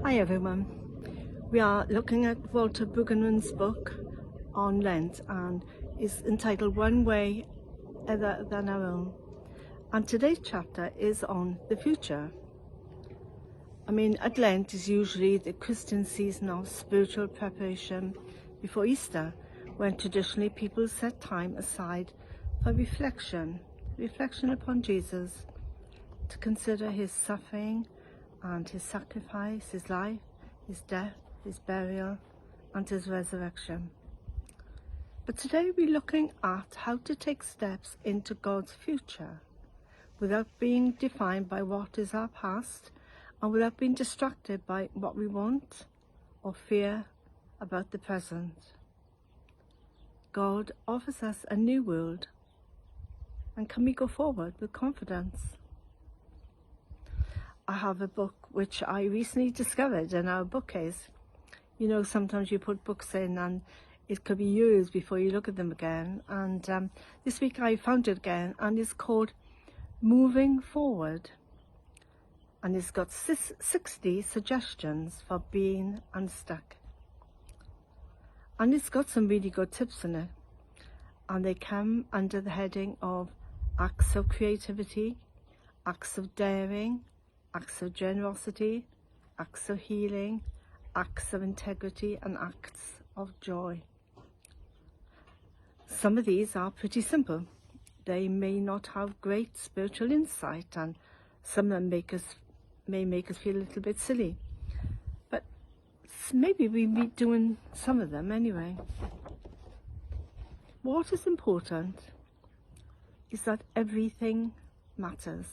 Hi everyone. We are looking at Walter Brueggemann's book on Lent, and it's entitled One Way Other Than Our Own. And today's chapter is on the future. At Lent is usually the Christian season of spiritual preparation before Easter, when traditionally people set time aside for reflection upon Jesus, to consider his suffering and his sacrifice, his life, his death, his burial, and his resurrection. But today we're looking at how to take steps into God's future without being defined by what is our past and without being distracted by what we want or fear about the present. God offers us a new world, and can we go forward with confidence? I have a book which I recently discovered in our bookcase. Sometimes you put books in and it could be years before you look at them again. And this week I found it again, and it's called Moving Forward. And it's got 60 suggestions for being unstuck. And it's got some really good tips in it. And they come under the heading of acts of creativity, acts of daring, acts of generosity, acts of healing, acts of integrity, and acts of joy. Some of these are pretty simple. They may not have great spiritual insight, and some of them may make us feel a little bit silly. But maybe we'll be doing some of them anyway. What is important is that everything matters.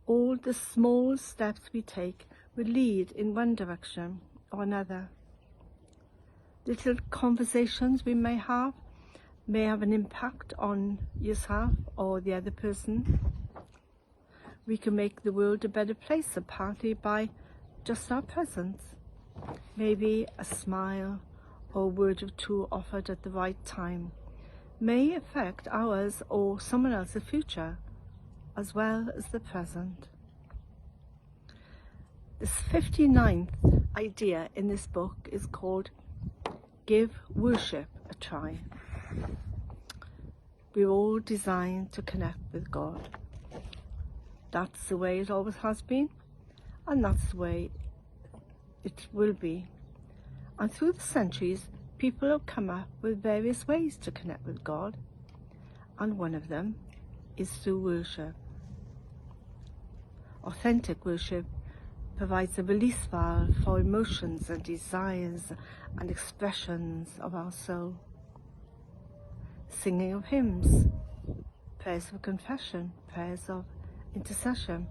All the small steps we take will lead in one direction or another. Little conversations we may have an impact on yourself or the other person. We can make the world a better place, partly by just our presence. Maybe a smile or a word or two offered at the right time may affect ours or someone else's future, as well as the present. This 59th idea in this book is called Give Worship a Try. We're all designed to connect with God. That's the way it always has been, and that's the way it will be. And through the centuries, people have come up with various ways to connect with God, and one of them is through worship. Authentic worship provides a release valve for emotions and desires and expressions of our soul. Singing of hymns, prayers of confession, prayers of intercession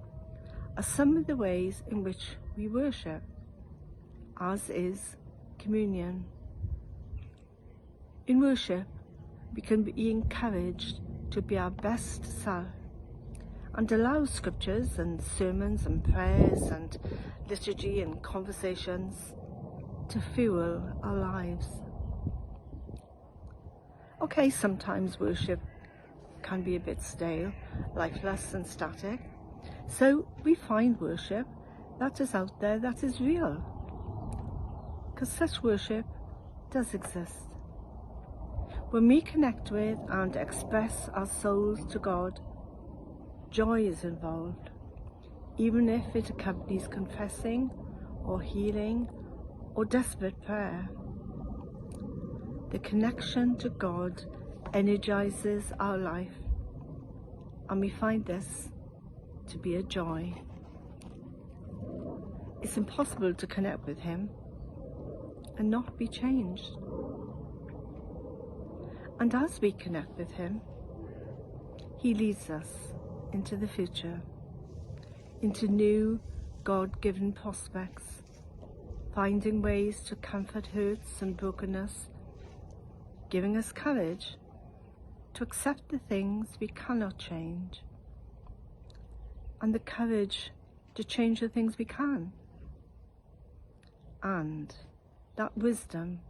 are some of the ways in which we worship, as is communion. In worship, we can be encouraged to be our best self and allow scriptures and sermons and prayers and liturgy and conversations to fuel our lives. Okay, sometimes worship can be a bit stale, lifeless and static. So we find worship that is out there, that is real. Because such worship does exist. When we connect with and express our souls to God, joy is involved, even if it accompanies confessing or healing or desperate prayer. The connection to God energizes our life, and we find this to be a joy. It's impossible to connect with him and not be changed. And as we connect with him, he leads us into the future, into new God-given prospects, finding ways to comfort hurts and brokenness, giving us courage to accept the things we cannot change, and the courage to change the things we can, and that wisdom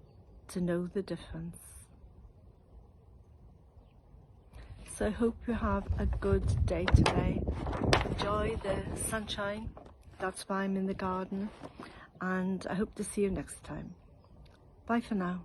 to know the difference. So I hope you have a good day today. Enjoy the sunshine That's why I'm in the garden, and I hope to see you next time. Bye for now.